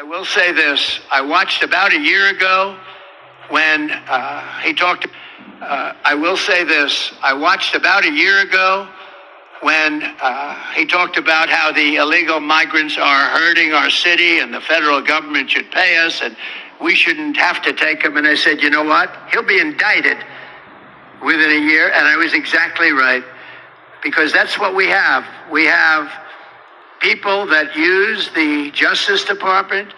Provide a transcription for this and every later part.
I will say this. I watched about a year ago when he talked. I will say this. I watched about a year ago when he talked about how the illegal migrants are hurting our city and the federal government should pay us and we shouldn't have to take them. And I said, you know what? He'll be indicted within a year. And I was exactly right, because that's what we have. We have people that use the Justice Department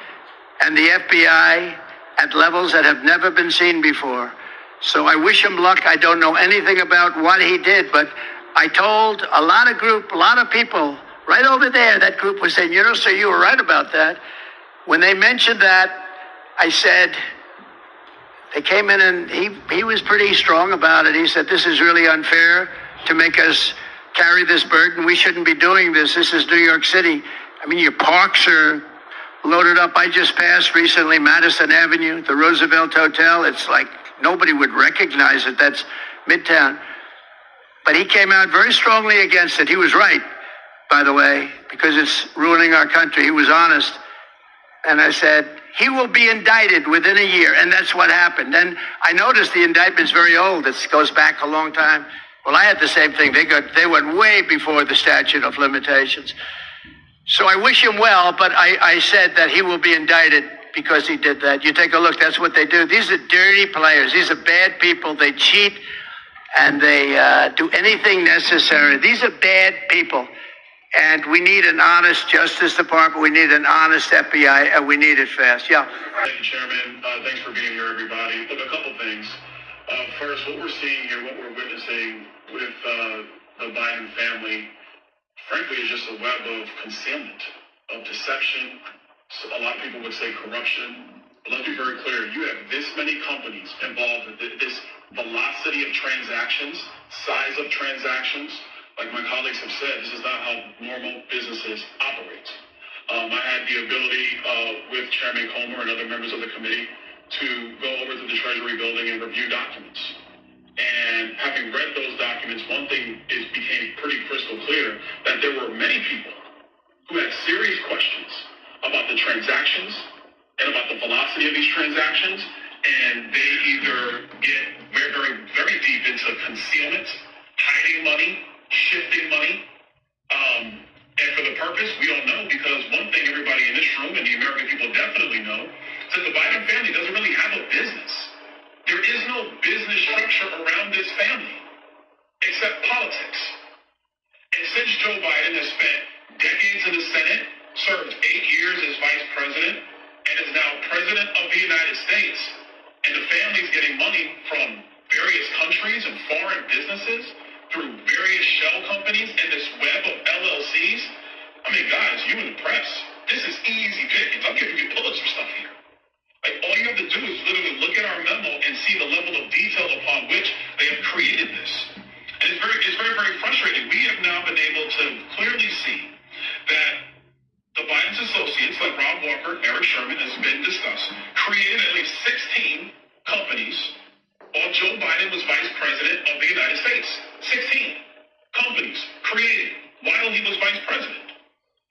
and the FBI at levels that have never been seen before. So I wish him luck. I don't know anything about what he did, but I told a lot of people right over there, that group was saying, you know, sir, you were right about that. When they mentioned that, I said, they came in and he was pretty strong about it. He said, this is really unfair to make us carry this burden. We shouldn't be doing this. This is New York City. I mean, your parks are loaded up. I just passed recently Madison Avenue, the Roosevelt Hotel. It's like nobody would recognize it. That's Midtown. But he came out very strongly against it. He was right, by the way, because it's ruining our country. He was honest. And I said, he will be indicted within a year. And that's what happened. And I noticed the indictment's very old. It goes back a long time. Well, I had the same thing. They went way before the statute of limitations. So I wish him well, but I said that he will be indicted because he did that. You take a look, that's what they do. These are dirty players. These are bad people. They cheat and they do anything necessary. These are bad people. And we need an honest Justice Department. We need an honest FBI, and we need it fast. Yeah. Thank you, Chairman. Thanks for being here, everybody. Look, a couple things. First, what we're seeing here, what we're witnessing with the Biden family, frankly, is just a web of concealment, of deception. So a lot of people would say corruption. But let's be very clear. You have this many companies involved in this velocity of transactions, size of transactions. Like my colleagues have said, this is not how normal businesses operate. I had the ability with Chairman Comer and other members of the committee to go over to the Treasury building and review documents. And having read those documents, one thing became pretty crystal clear, that there were many people who had serious questions about the transactions and about the velocity of these transactions, and they either get very, very deep into concealment, hiding money, shifting money, and for the purpose, we don't know, because one thing everybody in this room and the American people definitely know is that the Biden family doesn't really have a business. There is no business structure around this family except politics. And since Joe Biden has spent decades in the Senate, served 8 years as vice president, and is now president of the United States, and the family's getting money from various countries and foreign businesses through various shell companies and this web of LLCs. I mean, guys, you in the press, this is easy pickings. I'm giving you Pulitzer stuff here. Like, all you have to do is literally look at our memo and see the level of detail upon which they have created this. And it's very, very frustrating. We have now been able to clearly see that the Biden's associates, like Rob Walker, Eric Sherman, has been discussed, created at least 16 companies while Joe Biden was vice president of the United States. 16 companies created while he was vice president.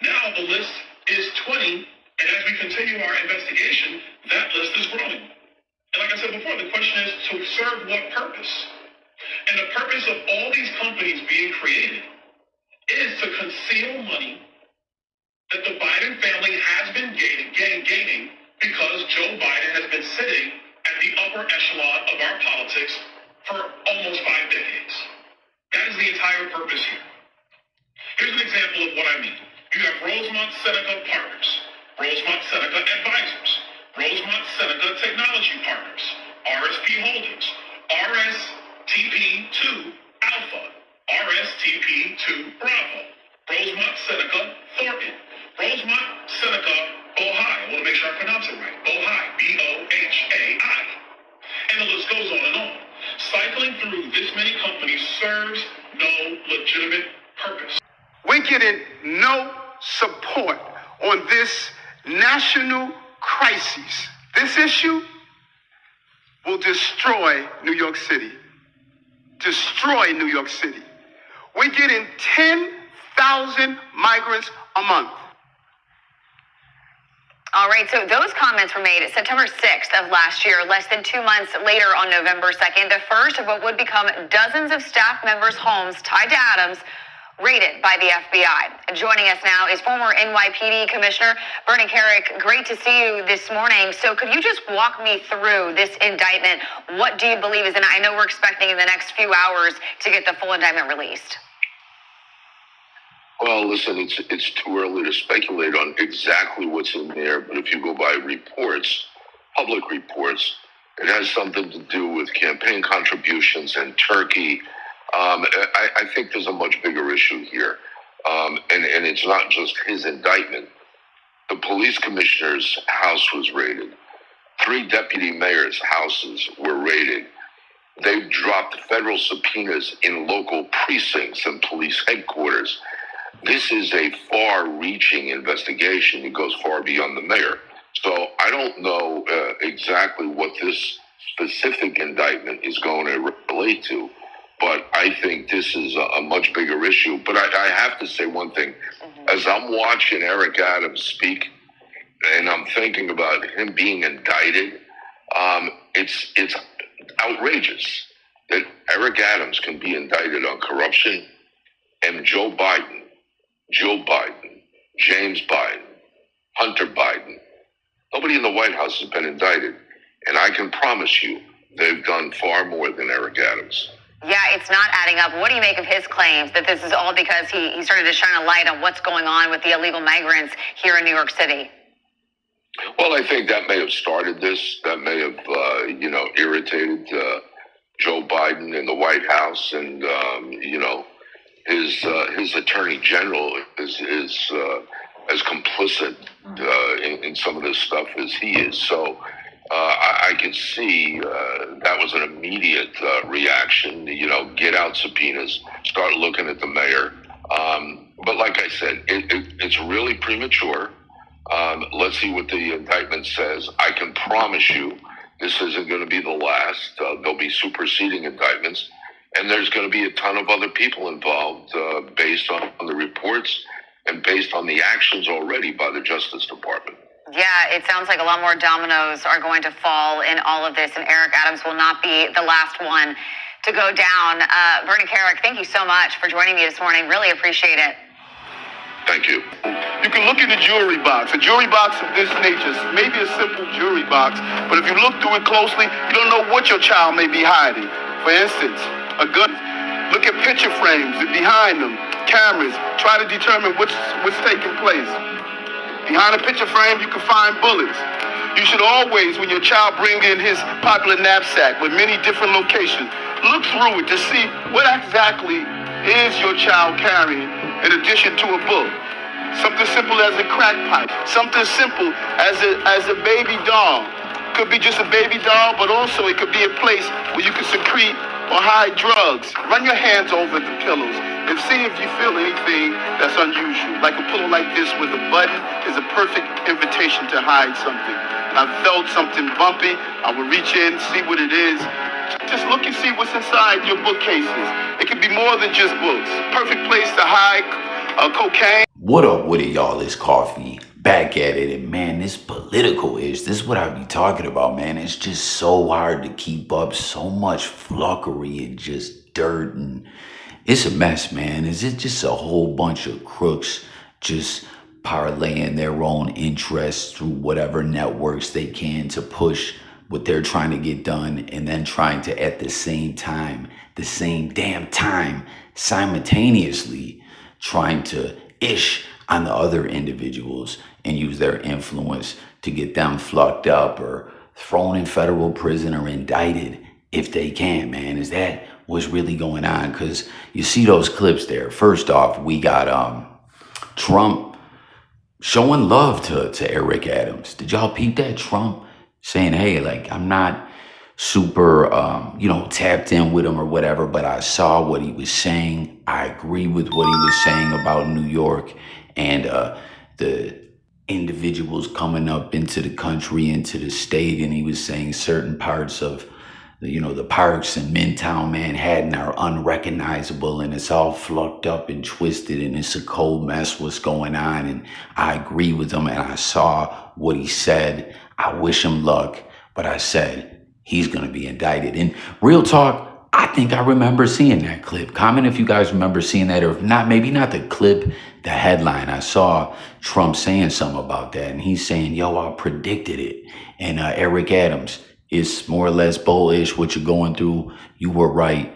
Now the list is 20, and as we continue our investigation, that list is growing. And like I said before, the question is, to serve what purpose? And the purpose of all these companies being created is to conceal money that the Biden family has been gaining because Joe Biden has been sitting at the upper echelon of our politics for almost 5 decades. That is the entire purpose here. Here's an example of what I mean. You have Rosemont Seneca Partners, Rosemont Seneca Advisors, Rosemont Seneca Technology Partners, RSP Holdings, RSTP2 Alpha, RSTP2 Bravo, Rosemont Seneca Thornton, Rosemont Seneca Bohai. I want to make sure I pronounce it right. Bohai, B-O-H-A-I. And the list goes on and on. Cycling through this many companies serves no legitimate purpose. We're getting no support on this national crisis. This issue will destroy New York City. Destroy New York City. We're getting 10,000 migrants a month. All right, so those comments were made September 6th of last year, less than 2 months later on November 2nd, the first of what would become dozens of staff members' homes tied to Adams raided by the FBI. Joining us now is former NYPD Commissioner Bernie Kerik. Great to see you this morning. So could you just walk me through this indictment? What do you believe is in it? I know we're expecting in the next few hours to get the full indictment released. Well, listen, it's too early to speculate on exactly what's in there, but if you go by reports, public reports, it has something to do with campaign contributions and Turkey. I think there's a much bigger issue here, and it's not just his indictment. The police commissioner's house was raided. 3 deputy mayors' houses were raided. They've dropped federal subpoenas in local precincts and police headquarters. This is a far-reaching investigation. It goes far beyond the mayor. So I don't know exactly what this specific indictment is going to relate to, but I think this is a much bigger issue. But I have to say one thing. As I'm watching Eric Adams speak, and I'm thinking about him being indicted, it's outrageous that Eric Adams can be indicted on corruption, and Joe Biden, James Biden, Hunter Biden. Nobody in the White House has been indicted. And I can promise you, they've done far more than Eric Adams. Yeah, it's not adding up. What do you make of his claims that this is all because he started to shine a light on what's going on with the illegal migrants here in New York City? Well, I think that may have started this. That may have, irritated Joe Biden in the White House. And, his attorney general is as complicit in some of this stuff as he is. So I can see that was an immediate reaction. Get out subpoenas, start looking at the mayor. But like I said, it's really premature. Let's see what the indictment says. I can promise you this isn't going to be the last. There'll be superseding indictments. And there's going to be a ton of other people involved based on the reports and based on the actions already by the Justice Department. Yeah, it sounds like a lot more dominoes are going to fall in all of this, and Eric Adams will not be the last one to go down. Bernie Kerik, thank you so much for joining me this morning. Really appreciate it. Thank you. You can look in the jury box. A jury box of this nature may be a simple jury box, but if you look through it closely, you don't know what your child may be hiding. For instance, a gun. Look at picture frames and behind them, cameras. Try to determine what's taking place. Behind a picture frame, you can find bullets. You should always, when your child brings in his popular knapsack with many different locations, look through it to see what exactly is your child carrying in addition to a book. Something simple as a crack pipe. Something simple as a baby doll. Could be just a baby doll, but also it could be a place where you can secrete or hide drugs. Run your hands over the pillows and see if you feel anything that's unusual. Like a pillow like this with a button is a perfect invitation to hide something. I felt something bumpy. I would reach in, see what it is. Just look and see what's inside your bookcases. It could be more than just books. Perfect place to hide cocaine. What up with it, y'all? It's Coffee. Back at it, and man, this political this is what I be talking about, man. It's just so hard to keep up, so much flockery and just dirt, and it's a mess, man. It's just a whole bunch of crooks just parlaying their own interests through whatever networks they can to push what they're trying to get done, and then trying to, at the same damn time, simultaneously trying to ish on the other individuals and use their influence to get them flucked up or thrown in federal prison or indicted if they can, man. Is that what's really going on? Because you see those clips there. First off, we got Trump showing love to Eric Adams. Did y'all peep that? Trump saying, hey, like, I'm not super, tapped in with him or whatever, but I saw what he was saying. I agree with what he was saying about New York and the individuals coming up into the country, into the state. And he was saying certain parts of, the parks in Midtown Manhattan are unrecognizable, and it's all flucked up and twisted, and it's a cold mess what's going on. And I agree with him, and I saw what he said. I wish him luck, but I said he's going to be indicted. And real talk, I think I remember seeing that clip. Comment if you guys remember seeing that, or if not, maybe not the clip, the headline. I saw Trump saying something about that, and he's saying, yo, I predicted it. And Eric Adams, it's more or less bullish what you're going through. You were right.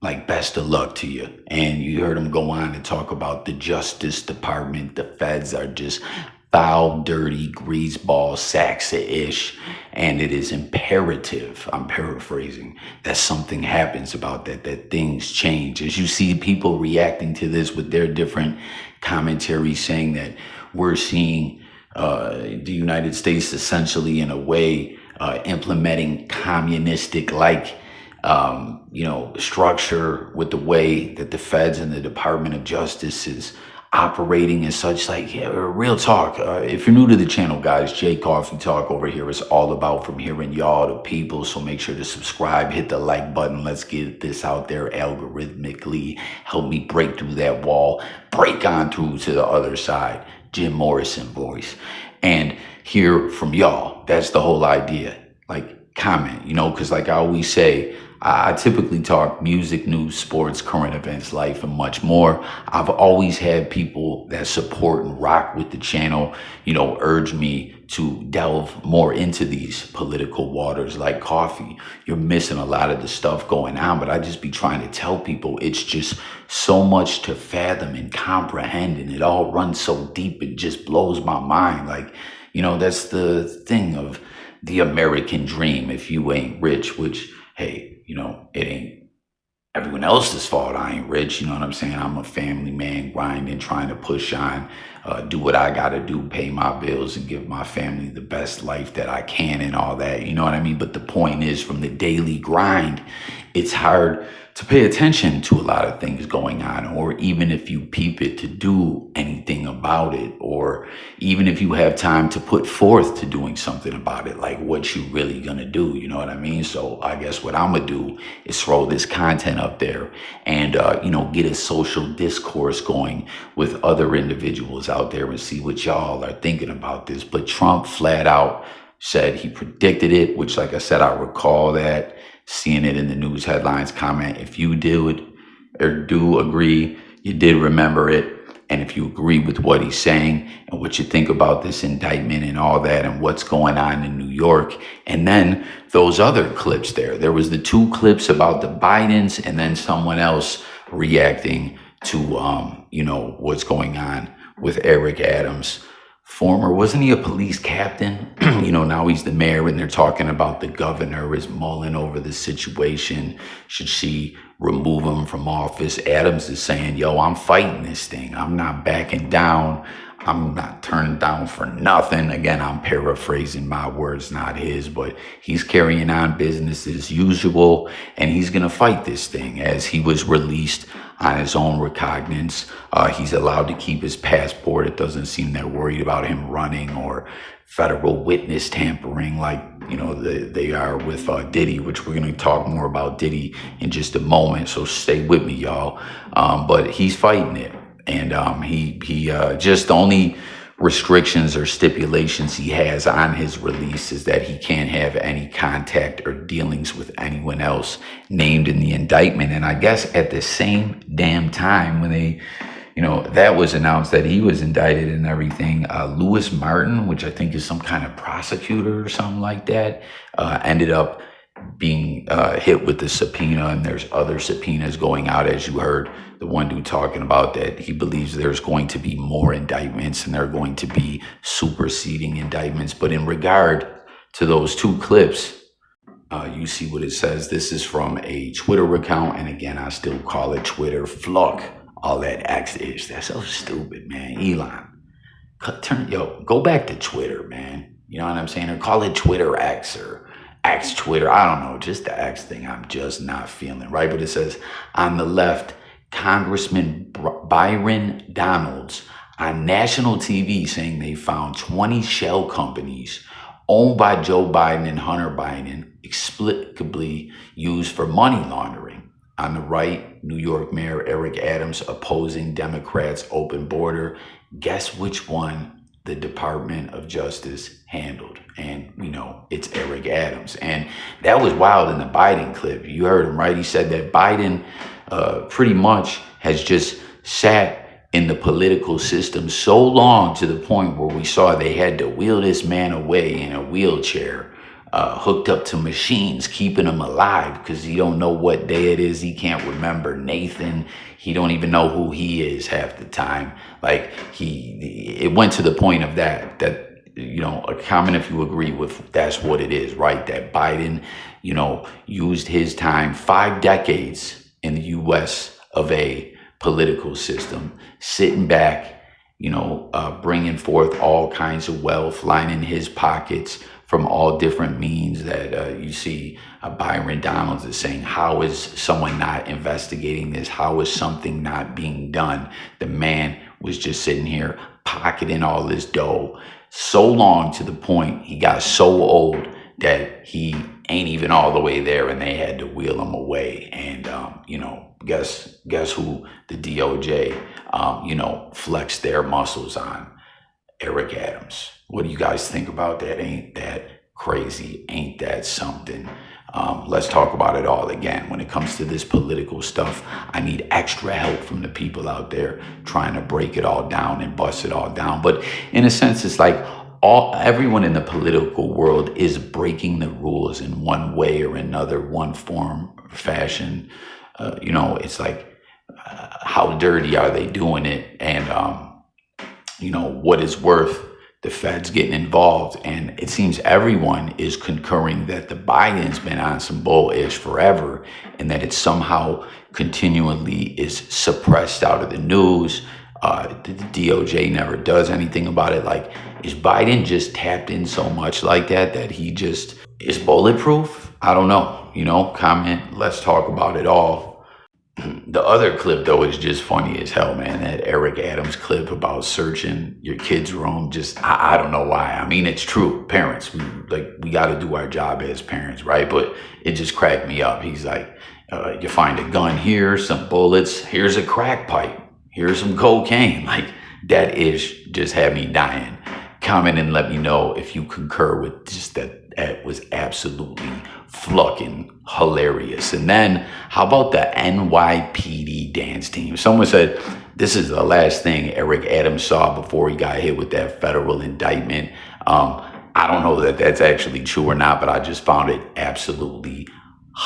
Like, best of luck to you. And you heard him go on to talk about the Justice Department. The feds are just foul, dirty, greaseball sacks of ish. And it is imperative, I'm paraphrasing, that something happens about that things change. As you see people reacting to this with their different commentaries saying that we're seeing the United States essentially in a way implementing communistic structure with the way that the feds and the Department of Justice is operating and such. Like, yeah, real talk. If you're new to the channel, guys, Jay Coffee Talk over here is all about from hearing y'all to people. So make sure to subscribe, hit the like button. Let's get this out there algorithmically. Help me break through that wall, break on through to the other side. Jim Morrison voice. And hear from y'all. That's the whole idea. Like, comment, because like I always say, I typically talk music, news, sports, current events, life, and much more. I've always had people that support and rock with the channel, urge me to delve more into these political waters like coffee. You're missing a lot of the stuff going on, but I just be trying to tell people it's just so much to fathom and comprehend, and it all runs so deep, it just blows my mind. Like, that's the thing of the American dream. If you ain't rich, which, hey, it ain't everyone else's fault I ain't rich. You know what I'm saying? I'm a family man, grinding, trying to push on, do what I got to do, pay my bills and give my family the best life that I can and all that. You know what I mean? But the point is, from the daily grind, it's hard to pay attention to a lot of things going on, or even if you peep it, to do anything about it, or even if you have time to put forth to doing something about it, like what you really gonna do, you know what I mean? So I guess what I'm gonna do is throw this content up there and, get a social discourse going with other individuals out there and see what y'all are thinking about this. But Trump flat out said he predicted it, which, like I said, I recall that. Seeing it in the news headlines. Comment if you do agree, you did remember it, and if you agree with what he's saying and what you think about this indictment and all that and what's going on in New York. And then those other clips there was the two clips about the Bidens, and then someone else reacting to what's going on with Eric Adams. Wasn't he a police captain? Now he's the mayor, and they're talking about the governor is mulling over the situation. Should she remove him from office? Adams is saying, yo, I'm fighting this thing. I'm not backing down. I'm not turning down for nothing. Again, I'm paraphrasing my words, not his, but he's carrying on business as usual, and he's going to fight this thing. As he was released on his own recognizance, he's allowed to keep his passport. It doesn't seem they're worried about him running or federal witness tampering like, they are with Diddy, which we're going to talk more about Diddy in just a moment. So stay with me, y'all. But he's fighting it. And he just the only restrictions or stipulations he has on his release is that he can't have any contact or dealings with anyone else named in the indictment. And I guess at the same damn time when they, that was announced that he was indicted and everything, Louis Martin, which I think is some kind of prosecutor or something like that, ended up being hit with the subpoena, and there's other subpoenas going out, as you heard the one dude talking about that he believes there's going to be more indictments and they're going to be superseding indictments. But in regard to those two clips, you see what it says. This is from a Twitter account, and again, I still call it Twitter. Fluck all that X-ish. That's so stupid, man. Elon, go back to Twitter, man. You know what I'm saying? Or call it Twitter X or X Twitter. I don't know, just the X thing I'm just not feeling, right? But it says, on the left, Congressman Byron Donalds on national TV saying they found 20 shell companies owned by Joe Biden and Hunter Biden explicably used for money laundering. On the right, New York Mayor Eric Adams opposing Democrats' open border. Guess which one the Department of Justice handled. And, it's Eric Adams. And that was wild in the Biden clip. You heard him, right? He said that Biden pretty much has just sat in the political system so long to the point where we saw they had to wheel this man away in a wheelchair, hooked up to machines, keeping him alive because he don't know what day it is. He can't remember Nathan. He don't even know who he is half the time. Like it went to the point of that a comment if you agree with that's what it is, right? That Biden, used his time, 5 decades in the U.S. of A political system, sitting back, bringing forth all kinds of wealth, lining his pockets from all different means that you see. Byron Donalds is saying, how is someone not investigating this? How is something not being done? The man was just sitting here pocketing all this dough so long to the point he got so old that he ain't even all the way there and they had to wheel him away. And, guess who the DOJ, flexed their muscles on? Eric Adams. What do you guys think about that? Ain't that crazy? Ain't that something? Let's talk about it all again. When it comes to this political stuff, I need extra help from the people out there trying to break it all down and bust it all down. But in a sense, it's like everyone in the political world is breaking the rules in one way or another, one form or fashion. It's like, how dirty are they doing it? And, what is worth the feds getting involved? And it seems everyone is concurring that the Biden's been on some bull-ish forever and that it somehow continually is suppressed out of the news. The DOJ never does anything about it. Like, is Biden just tapped in so much like that he just is bulletproof? I don't know. Comment. Let's talk about it all. The other clip, though, is just funny as hell, man. That Eric Adams clip about searching your kid's room. Just, I don't know why. I mean, it's true. Parents, we got to do our job as parents, right? But it just cracked me up. He's like, you find a gun here, some bullets. Here's a crack pipe. Here's some cocaine. Like, that ish just had me dying. Comment and let me know if you concur with just that. That was absolutely fucking hilarious. And then how about the NYPD dance team? Someone said this is the last thing Eric Adams saw before he got hit with that federal indictment. I don't know that that's actually true or not, but I just found it absolutely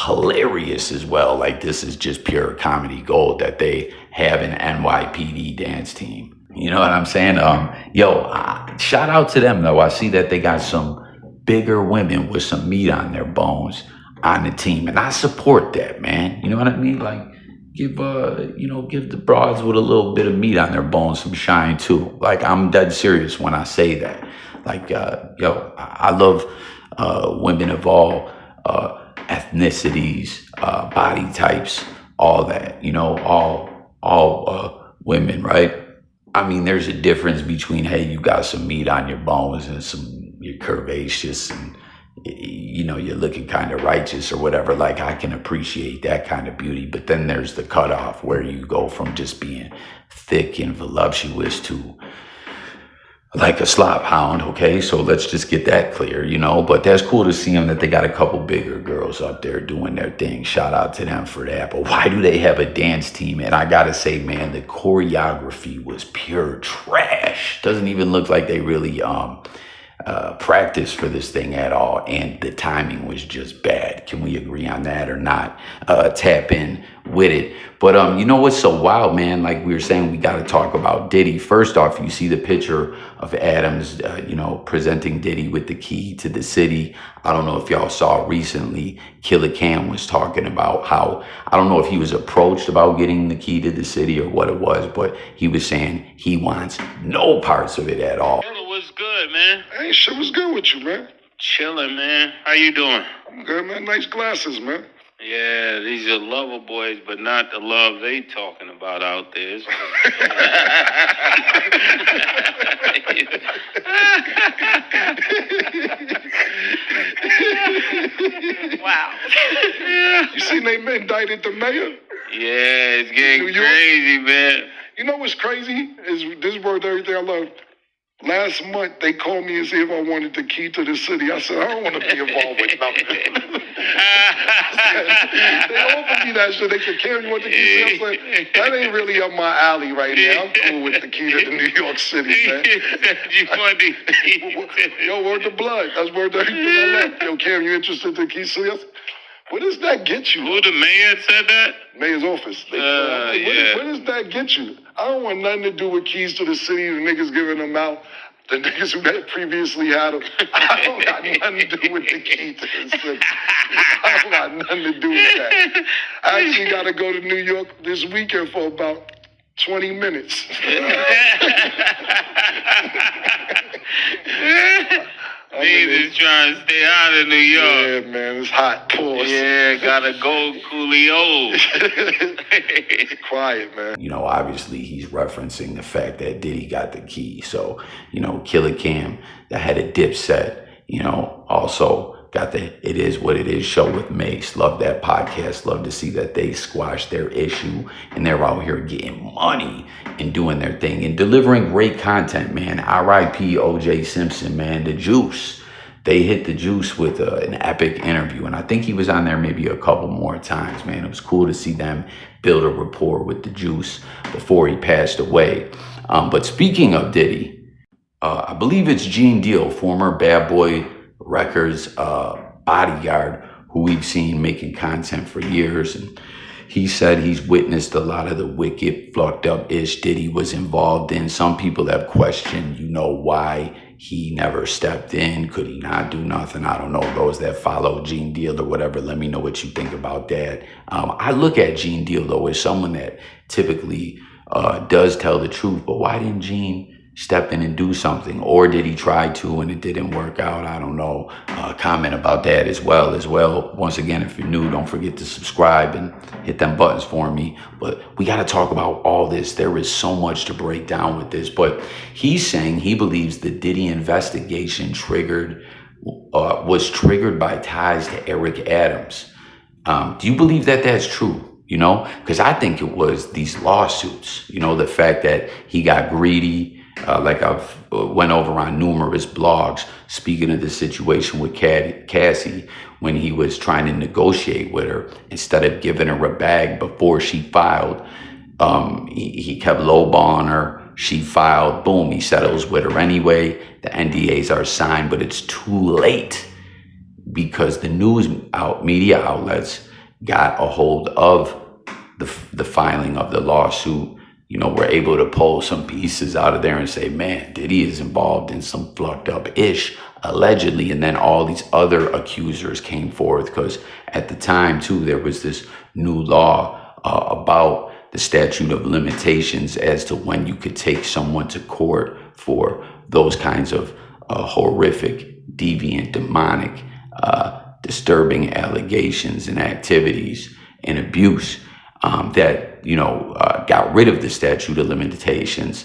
hilarious as well. Like, this is just pure comedy gold that they have an NYPD dance team. You know what I'm saying? Shout out to them, though. I see that they got some bigger women with some meat on their bones on the team, and I support that, man. You know what I mean? Like, give the broads with a little bit of meat on their bones some shine too. Like, I'm dead serious when I say that. Like, I love women of all ethnicities, body types, all that. All women, right? I mean, there's a difference between, hey, you got some meat on your bones and you're curvaceous and, you're looking kind of righteous or whatever. Like, I can appreciate that kind of beauty. But then there's the cutoff where you go from just being thick and voluptuous to like a slop hound. Okay, so let's just get that clear, But that's cool to see them that they got a couple bigger girls up there doing their thing. Shout out to them for that. But why do they have a dance team? And I gotta say, man, the choreography was pure trash. Doesn't even look like they really practice for this thing at all, and the timing was just bad. Can we agree on that or not? Tap in with it. But you know what's so wild, man? Like we were saying, we got to talk about Diddy. First off, you see the picture of Adams, presenting Diddy with the key to the city. I don't know if y'all saw recently, Killer Cam was talking about how, I don't know if he was approached about getting the key to the city or what it was, but he was saying he wants no parts of it at all. What's good, man? Hey, shit was good with you, man. Chilling, man. How you doing? I'm good, man. Nice glasses, man. Yeah, these are lover boys, but not the love they talking about out there. Wow. You seen they indicted the mayor? Yeah, it's getting crazy, man. You know what's crazy? Is this word everything I love. Last month, they called me and said if I wanted the key to the city. I said, I don't want to be involved with nothing. They offered me that shit. They said, Cam, you want the key? I said, that ain't really up my alley right now. I'm cool with the key to New York City, man. You want the key? Yo, word to blood. That's word to everything I left. Yo, Cam, you interested in the key city? I said, where does that get you? Who, the mayor said that? Mayor's office. Yeah. Where does that get you? I don't want nothing to do with keys to the city, the niggas giving them out. The niggas who had previously had them. I don't got nothing to do with the key to the city. I don't got nothing to do with that. I actually got to go to New York this weekend for about 20 minutes. Niggas is trying to stay out of New York. Yeah, man, it's hot. Pause. Yeah, gotta go Coolio. It's quiet, man. You know, obviously he's referencing the fact that Diddy got the key. So, you know, Killer Cam, that had a Dipset, you know, also got the It Is What It Is show with Mace. Love that podcast. Love to see that they squashed their issue and they're out here getting money and doing their thing and delivering great content, man. R.I.P. O.J. Simpson, man. The Juice. They hit the Juice with an epic interview. And I think he was on there maybe a couple more times, man. It was cool to see them build a rapport with the Juice before he passed away. But speaking of Diddy, I believe it's Gene Deal, former Bad Boy Records bodyguard, who we've seen making content for years, and he said he's witnessed a lot of the wicked, fucked up ish Diddy was involved in. Some people have questioned, you know, why he never stepped in. Could he not do nothing? I don't know. Those that follow Gene Deal or whatever, let me know what you think about that. I look at Gene Deal though as someone that typically does tell the truth, but why didn't Gene step in and do something? Or did he try to and it didn't work out? I don't know. Comment about that as well. Once again, if you're new, don't forget to subscribe and hit them buttons for me. But we got to talk about all this. There is so much to break down with this. But he's saying he believes the Diddy investigation was triggered by ties to Eric Adams. Do you believe that that's true? You know, because I think it was these lawsuits, you know, the fact that he got greedy. Like I've went over on numerous blogs, speaking of the situation with Cassie, when he was trying to negotiate with her, instead of giving her a bag before she filed, he kept lowballing her. She filed, boom, he settles with her anyway. The NDAs are signed, but it's too late because the media outlets got a hold of the filing of the lawsuit. You know, we're able to pull some pieces out of there and say, man, Diddy is involved in some fucked up ish, allegedly. And then all these other accusers came forth because at the time, too, there was this new law about the statute of limitations as to when you could take someone to court for those kinds of horrific, deviant, demonic, disturbing allegations and activities and abuse. That, you know, got rid of the statute of limitations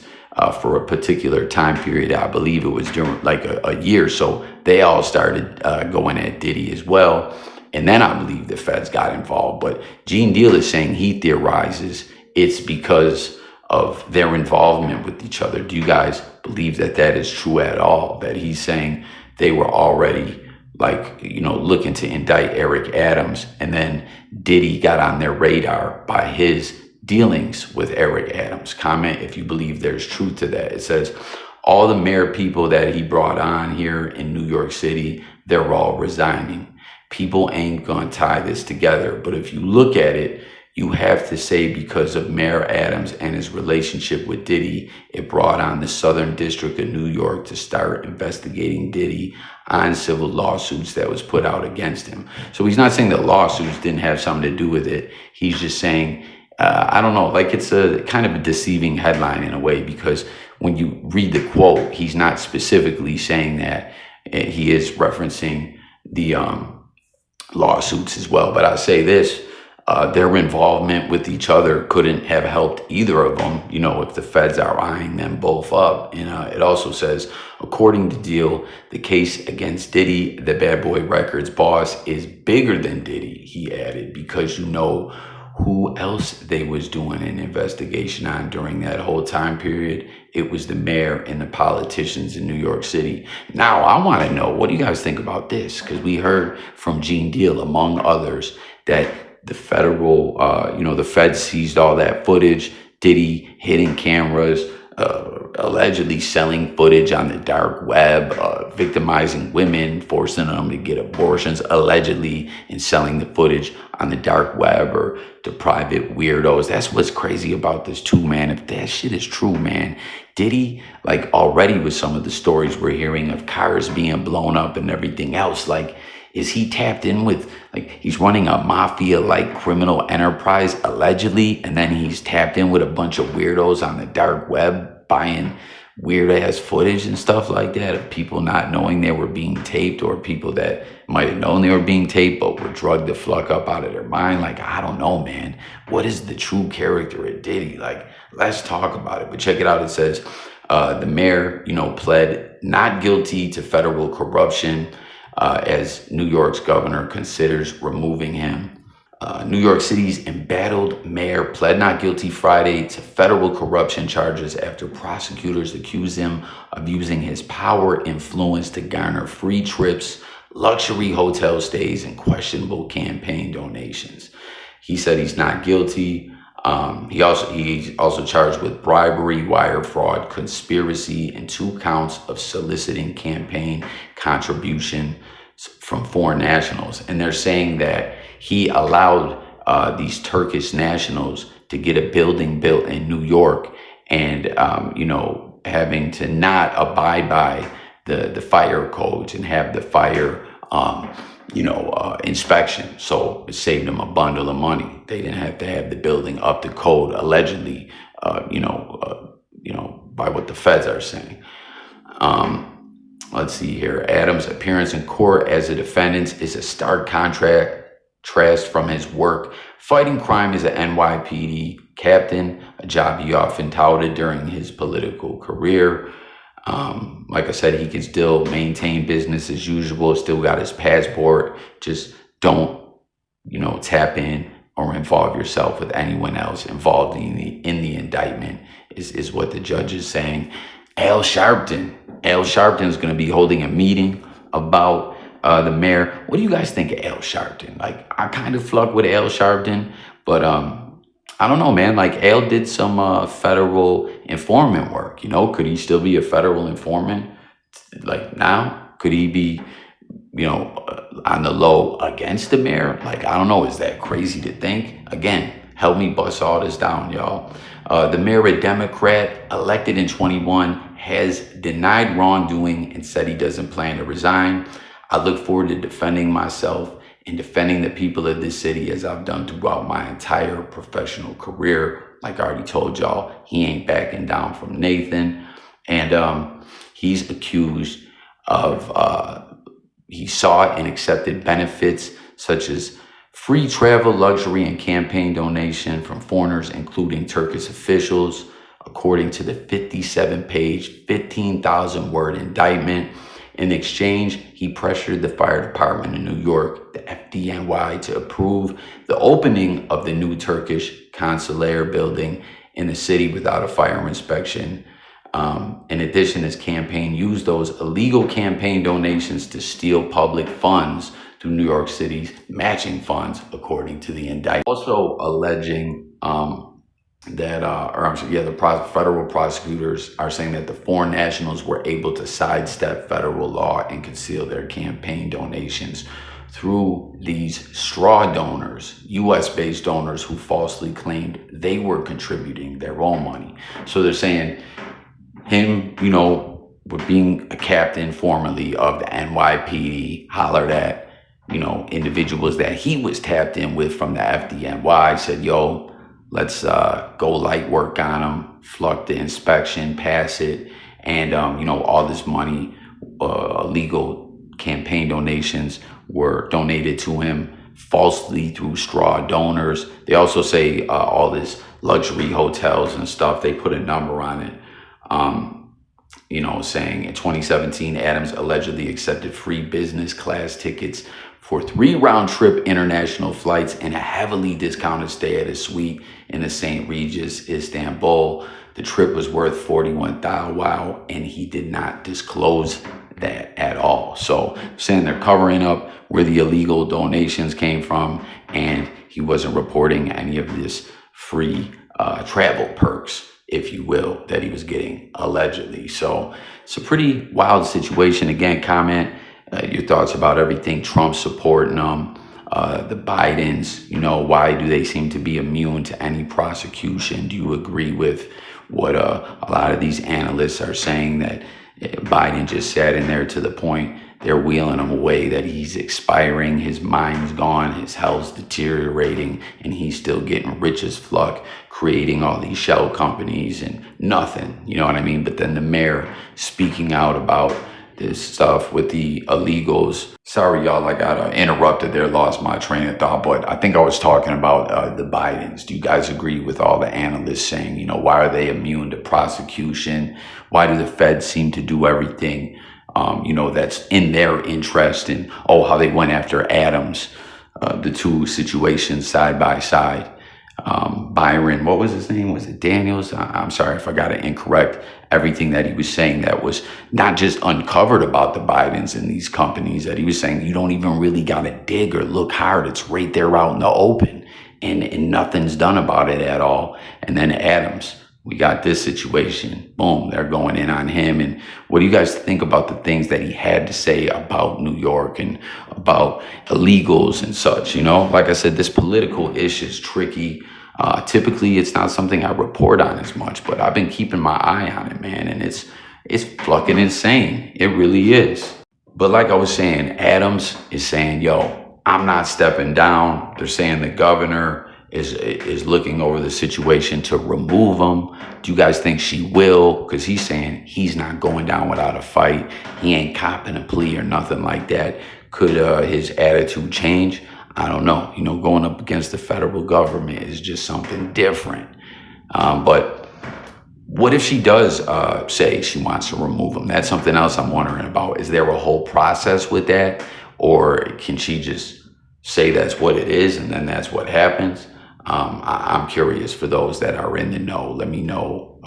for a particular time period. I believe it was during like a year. So they all started going at Diddy as well. And then I believe the feds got involved. But Gene Deal is saying he theorizes it's because of their involvement with each other. Do you guys believe that that is true at all? That he's saying they were already like, you know, looking to indict Eric Adams, and then Diddy got on their radar by his dealings with Eric Adams. Comment if you believe there's truth to that. It says, all the mayor people that he brought on here in New York City, they're all resigning. People ain't gonna tie this together. But if you look at it, you have to say because of Mayor Adams and his relationship with Diddy, it brought on the Southern District of New York to start investigating Diddy on civil lawsuits that was put out against him. So he's not saying that lawsuits didn't have something to do with it. He's just saying, I don't know, like it's a kind of a deceiving headline in a way, because when you read the quote, he's not specifically saying that. He is referencing the lawsuits as well. But I say this, their involvement with each other couldn't have helped either of them, you know, if the feds are eyeing them both up. And it also says, according to Deal, the case against Diddy, the Bad Boy Records boss, is bigger than Diddy, he added, because you know who else they was doing an investigation on during that whole time period. It was the mayor and the politicians in New York City. Now, I want to know, what do you guys think about this? Because we heard from Gene Deal, among others, that the federal, the feds seized all that footage, Diddy hitting cameras, allegedly selling footage on the dark web, victimizing women, forcing them to get abortions, allegedly, and selling the footage on the dark web or to private weirdos. That's what's crazy about this too, man. If that shit is true, man, Diddy, like already with some of the stories we're hearing of cars being blown up and everything else, like, is he tapped in with, like, he's running a mafia-like criminal enterprise, allegedly, and then he's tapped in with a bunch of weirdos on the dark web buying weird-ass footage and stuff like that of people not knowing they were being taped, or people that might have known they were being taped but were drugged the fuck up out of their mind. Like, I don't know, man. What is the true character of Diddy? Like, let's talk about it. But check it out. It says the mayor, pled not guilty to federal corruption as New York's governor considers removing him. New York City's embattled mayor pled not guilty Friday to federal corruption charges after prosecutors accused him of using his power influence to garner free trips, luxury hotel stays, and questionable campaign donations. He said he's not guilty. He's also charged with bribery, wire fraud, conspiracy, and 2 counts of soliciting campaign contribution from foreign nationals. And they're saying that he allowed these Turkish nationals to get a building built in New York, and having to not abide by the fire codes and have the fire inspection. So it saved them a bundle of money. They didn't have to have the building up to code, allegedly, by what the feds are saying. Let's see here. Adams' appearance in court as a defendant is a stark contrast from his work fighting crime as an NYPD captain, a job he often touted during his political career. Like I said, he can still maintain business as usual, still got his passport. Just don't, tap in or involve yourself with anyone else involved in the indictment is what the judge is saying. Al Sharpton is going to be holding a meeting about the mayor. What do you guys think of Al Sharpton? Like, I kind of fuck with Al Sharpton, but I don't know, man. Like, Al did some federal informant work. Could he still be a federal informant? Like, now, could he be, on the low against the mayor? Like, I don't know. Is that crazy to think? Again, help me bust all this down, y'all. The mayor, a Democrat, elected in 21, has denied wrongdoing and said he doesn't plan to resign. I look forward to defending myself and defending the people of this city as I've done throughout my entire professional career. Like I already told y'all, he ain't backing down from Nathan. And he's accused of, he sought and accepted benefits such as free travel, luxury, and campaign donation from foreigners, including Turkish officials, according to the 57-page, 15,000-word indictment. In exchange, he pressured the fire department in New York, the FDNY, to approve the opening of the new Turkish consular building in the city without a fire inspection. In addition, his campaign used those illegal campaign donations to steal public funds through New York City's matching funds, according to the indictment. Also alleging the federal prosecutors are saying that the foreign nationals were able to sidestep federal law and conceal their campaign donations through these straw donors, US-based donors who falsely claimed they were contributing their own money. So they're saying him, with being a captain formerly of the NYPD, hollered at, individuals that he was tapped in with from the FDNY, said, yo, let's go light work on him, fluck the inspection, pass it, and all this money, illegal campaign donations were donated to him falsely through straw donors. They also say all this luxury hotels and stuff, they put a number on it. saying in 2017, Adams allegedly accepted free business class tickets for 3 round-trip international flights and a heavily discounted stay at a suite in the St. Regis, Istanbul. The trip was worth $41,000, wow, and he did not disclose that at all. So saying they're covering up where the illegal donations came from, and he wasn't reporting any of this free travel perks, if you will, that he was getting allegedly. So it's a pretty wild situation. Again, comment your thoughts about everything. Trump supporting them, the Bidens, why do they seem to be immune to any prosecution? Do you agree with what a lot of these analysts are saying, that Biden just sat in there to the point they're wheeling him away, that he's expiring, his mind's gone, his health's deteriorating, and he's still getting rich as fuck, creating all these shell companies and nothing, you know what I mean? But then the mayor speaking out about this stuff with the illegals. Sorry, y'all, I got interrupted there, lost my train of thought, but I think I was talking about the Bidens. Do you guys agree with all the analysts saying, why are they immune to prosecution? Why do the feds seem to do everything, that's in their interest? And, how they went after Adams, the two situations side by side. Byron, what was his name? Was it Daniels? I'm sorry if I got it incorrect. Everything that he was saying that was not just uncovered about the Bidens and these companies, that he was saying you don't even really got to dig or look hard. It's right there out in the open, and nothing's done about it at all. And then Adams, we got this situation. Boom, they're going in on him. And what do you guys think about the things that he had to say about New York and about illegals and such? Like I said, this political issue is tricky. Typically, it's not something I report on as much, but I've been keeping my eye on it, man. And it's fucking insane. It really is. But like I was saying, Adams is saying, yo, I'm not stepping down. They're saying the governor is looking over the situation to remove him. Do you guys think she will? Because he's saying he's not going down without a fight. He ain't copping a plea or nothing like that. Could his attitude change? I don't know. Going up against the federal government is just something different. But what if she does say she wants to remove him? That's something else I'm wondering about. Is there a whole process with that? Or can she just say that's what it is and then that's what happens? I'm curious for those that are in the know. Let me know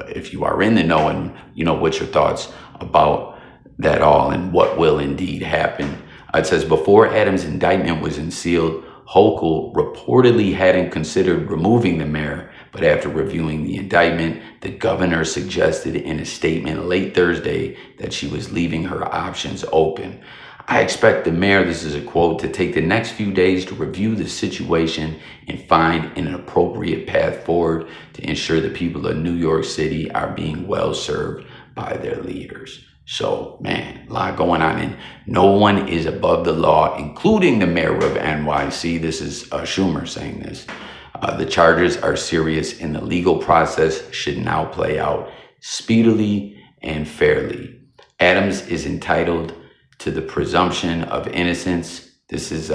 if you are in the know, and what's your thoughts about that all and what will indeed happen. It says before Adams' indictment was unsealed, Hochul reportedly hadn't considered removing the mayor, but after reviewing the indictment, the governor suggested in a statement late Thursday that she was leaving her options open. I expect the mayor, this is a quote, to take the next few days to review the situation and find an appropriate path forward to ensure the people of New York City are being well served by their leaders. So, man, a lot going on, and no one is above the law, including the mayor of NYC. This is Schumer saying this. The charges are serious, and the legal process should now play out speedily and fairly. Adams is entitled to the presumption of innocence. This is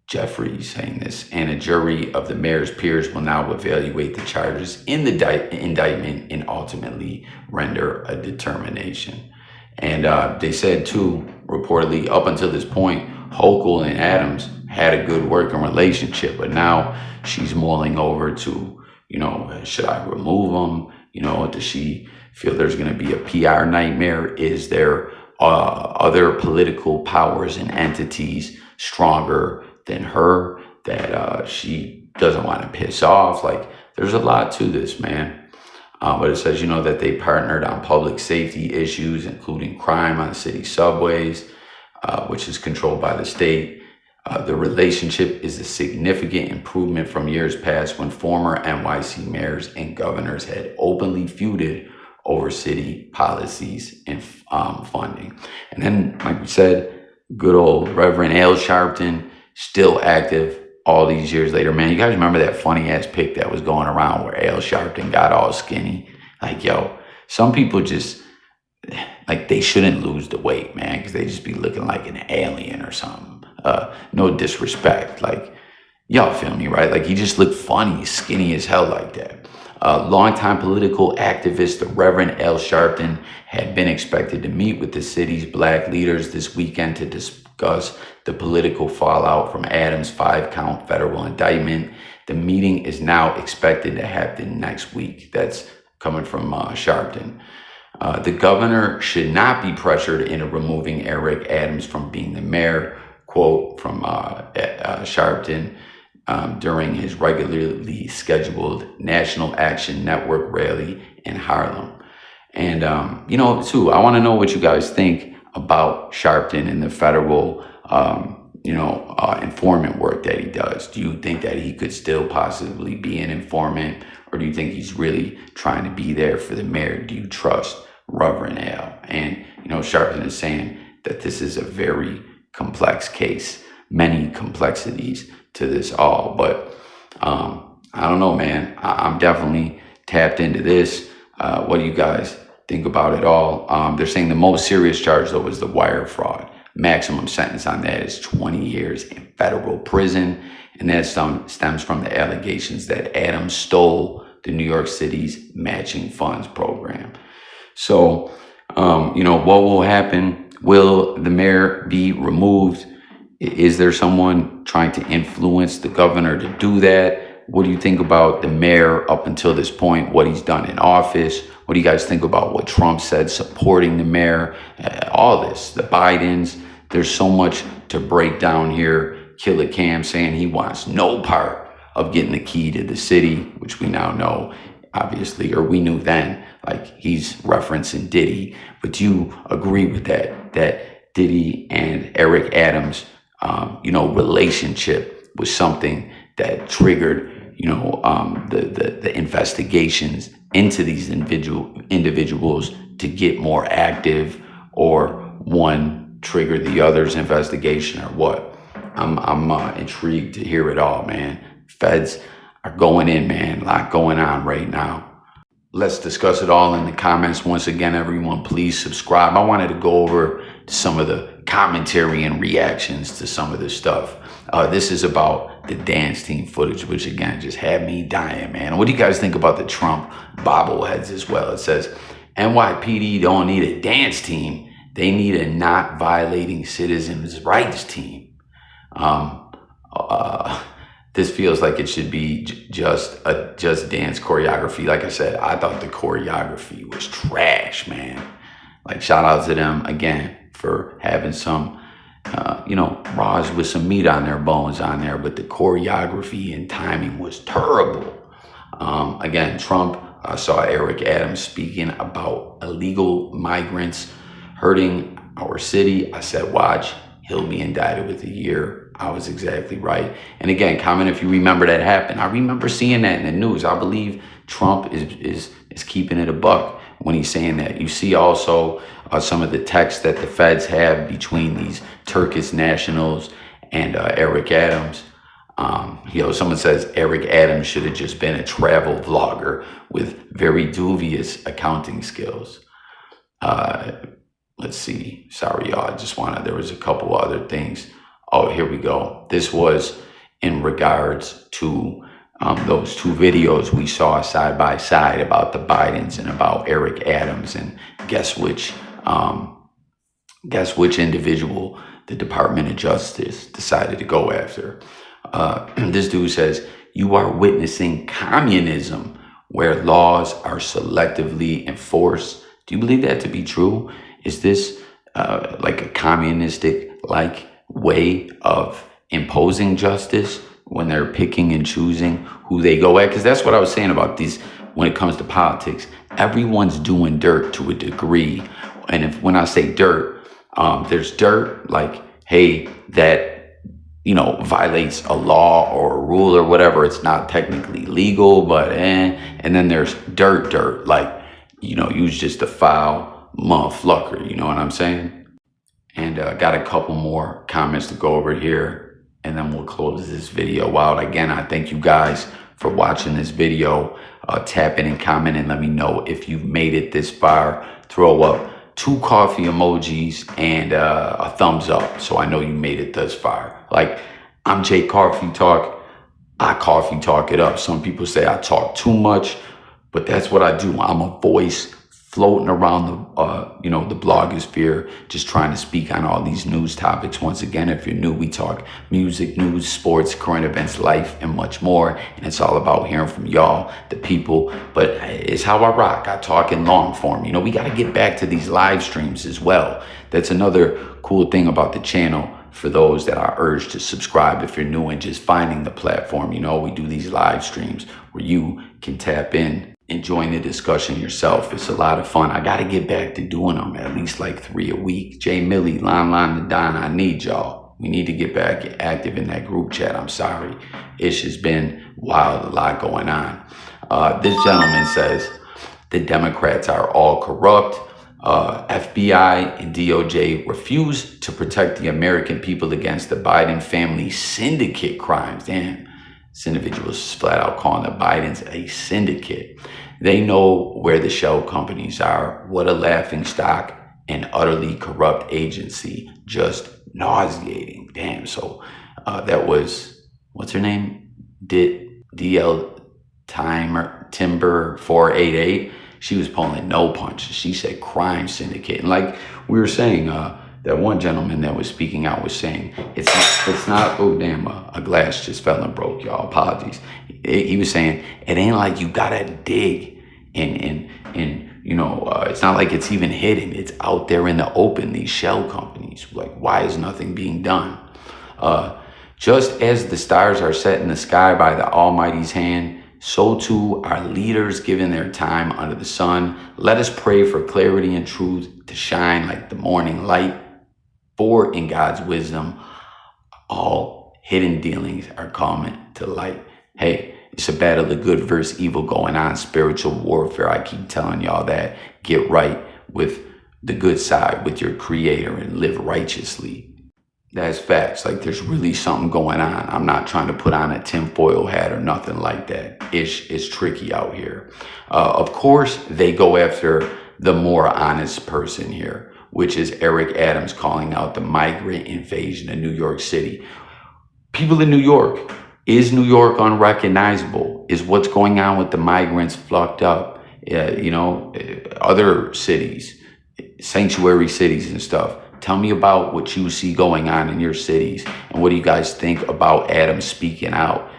Jeffrey saying this. And a jury of the mayor's peers will now evaluate the charges in the indictment and ultimately render a determination. And they said, too, reportedly, up until this point, Hochul and Adams had a good working relationship. But now she's mulling over to, should I remove them? Does she feel there's going to be a PR nightmare? Is there other political powers and entities stronger than her that she doesn't want to piss off? Like, there's a lot to this, man. But it says, that they partnered on public safety issues, including crime on city subways, which is controlled by the state. The relationship is a significant improvement from years past when former NYC mayors and governors had openly feuded over city policies and funding. And then, like we said, good old Reverend Al Sharpton, still active all these years later. Man, you guys remember that funny ass pic that was going around where Al Sharpton got all skinny? Like, yo, some people just, like, they shouldn't lose the weight, man, because they just be looking like an alien or something. No disrespect. Like, y'all feel me, right? Like, he just looked funny, skinny as hell like that. Longtime political activist, the Reverend Al Sharpton, had been expected to meet with the city's black leaders this weekend to discuss the political fallout from Adams' 5-count federal indictment. The meeting is now expected to happen next week. That's coming from Sharpton. The governor should not be pressured into removing Eric Adams from being the mayor, quote from Sharpton, during his regularly scheduled National Action Network rally in Harlem. And, too, I want to know what you guys think about Sharpton and the federal, informant work that he does. Do you think that he could still possibly be an informant, or do you think he's really trying to be there for the mayor? Do you trust Reverend Al? And, Sharpton is saying that this is a very complex case, many complexities to this all. But I don't know, man. I'm definitely tapped into this. What do you guys think about it all? They're saying the most serious charge, though, is the wire fraud. Maximum sentence on that is 20 years in federal prison. And that stems from the allegations that Adams stole the New York City's matching funds program. So, what will happen? Will the mayor be removed? Is there someone trying to influence the governor to do that? What do you think about the mayor up until this point, what he's done in office? What do you guys think about what Trump said supporting the mayor? All this, the Bidens, there's so much to break down here. Killer Cam saying he wants no part of getting the key to the city, which we now know, obviously, or we knew then, like he's referencing Diddy. But do you agree with that Diddy and Eric Adams, relationship was something that triggered, the investigations into these individuals to get more active, or one triggered the other's investigation, or what? I'm intrigued to hear it all, man. Feds are going in, man. A lot going on right now. Let's discuss it all in the comments. Once again, everyone, please subscribe. I wanted to go over some of the commentary and reactions to some of this stuff. This is about the dance team footage, which again just had me dying, man. What do you guys think about the Trump bobbleheads as well? It says NYPD don't need a dance team. They need a not violating citizens' rights team. This feels like it should be just dance choreography. Like I said, I thought the choreography was trash, man. Like, shout out to them again for having some, Raws with some meat on their bones on there. But the choreography and timing was terrible. Again, Trump, I saw Eric Adams speaking about illegal migrants hurting our city. I said, watch, he'll be indicted with a year. I was exactly right. And again, comment if you remember that happened. I remember seeing that in the news. I believe Trump is keeping it a buck when he's saying that. You see also some of the text that the feds have between these Turkish nationals and Eric Adams. Someone says Eric Adams should have just been a travel vlogger with very dubious accounting skills. Let's see. Sorry, y'all. There was a couple other things. Oh, here we go. This was in regards to those two videos we saw side by side about the Bidens and about Eric Adams, and guess which individual the Department of Justice decided to go after. This dude says, you are witnessing communism where laws are selectively enforced. Do you believe that to be true? Is this like a communistic way of imposing justice when they're picking and choosing who they go at? Because that's what I was saying about these when it comes to politics. Everyone's doing dirt to a degree. And when I say dirt, there's dirt like, hey, that violates a law or a rule or whatever. It's not technically legal, but and then there's dirt like, you're just a foul motherfucker. You know what I'm saying? And got a couple more comments to go over here, and then we'll close this video out. Again, I thank you guys for watching this video. Tap in and comment and let me know if you've made it this far. Throw up 2 coffee emojis and a thumbs up so I know you made it thus far. Like, I'm Jay Coffee Talk. I coffee talk it up. Some people say I talk too much. But that's what I do. I'm a voice floating around the blogosphere, just trying to speak on all these news topics. Once again, if you're new, we talk music, news, sports, current events, life, and much more. And it's all about hearing from y'all, the people. But it's how I rock. I talk in long form. We got to get back to these live streams as well. That's another cool thing about the channel. For those that I urge to subscribe if you're new and just finding the platform, we do these live streams where you can tap in and join the discussion yourself. It's a lot of fun. I got to get back to doing them, at least like 3 a week. Jay Millie, Lon the Don, I need y'all. We need to get back active in that group chat. I'm sorry. It's just been wild, a lot going on. This gentleman says the Democrats are all corrupt. FBI and DOJ refuse to protect the American people against the Biden family syndicate crimes. Damn, this individual is flat out calling the Bidens a syndicate. They know where the shell companies are. What a laughing stock and utterly corrupt agency. Just nauseating. Damn. So that was, what's her name? DL Timber 488. She was pulling no punches. She said crime syndicate. And like we were saying, that one gentleman that was speaking out was saying, it's not, oh damn, a glass just fell and broke, y'all, apologies. He was saying, it ain't like you gotta dig and it's not like it's even hidden. It's out there in the open, these shell companies. Like, why is nothing being done? Just as the stars are set in the sky by the Almighty's hand, so too are leaders given their time under the sun. Let us pray for clarity and truth to shine like the morning light. For in God's wisdom, all hidden dealings are coming to light. Hey, it's a battle of good versus evil going on, spiritual warfare. I keep telling y'all that. Get right with the good side, with your creator, and live righteously. That's facts. Like, there's really something going on. I'm not trying to put on a tinfoil hat or nothing like that. It's tricky out here. Of course, they go after the more honest person here, which is Eric Adams calling out the migrant invasion of New York City. People in New York, is New York unrecognizable? Is what's going on with the migrants fucked up? Other cities, sanctuary cities and stuff. Tell me about what you see going on in your cities, and what do you guys think about Adams speaking out?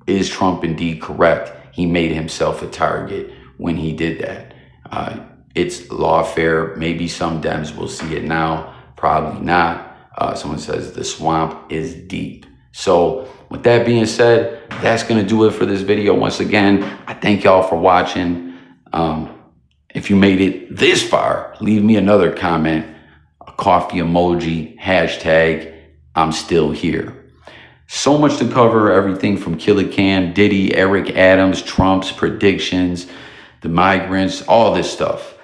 Is Trump indeed correct? He made himself a target when he did that. It's lawfare. Maybe some Dems will see it now, probably not. Someone says the swamp is deep. So with that being said, that's going to do it for this video. Once again, I thank y'all for watching. If you made it this far, leave me another comment. Coffee emoji, hashtag, I'm still here. So much to cover, everything from Killican, Diddy, Eric Adams, Trump's predictions, the migrants, all this stuff.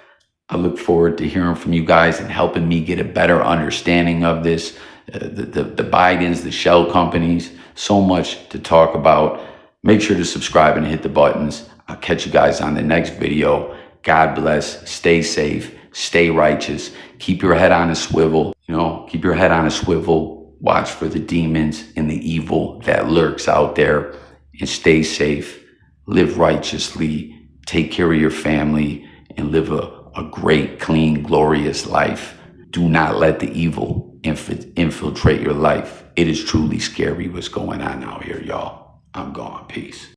I look forward to hearing from you guys and helping me get a better understanding of this, the Bidens, the shell companies, so much to talk about. Make sure to subscribe and hit the buttons. I'll catch you guys on the next video. God bless, stay safe, stay righteous, keep your head on a swivel, keep your head on a swivel, watch for the demons and the evil that lurks out there, and stay safe, live righteously, take care of your family, and live a great, clean, glorious life. Do not let the evil infiltrate your life. It is truly scary what's going on out here, y'all. I'm gone. Peace.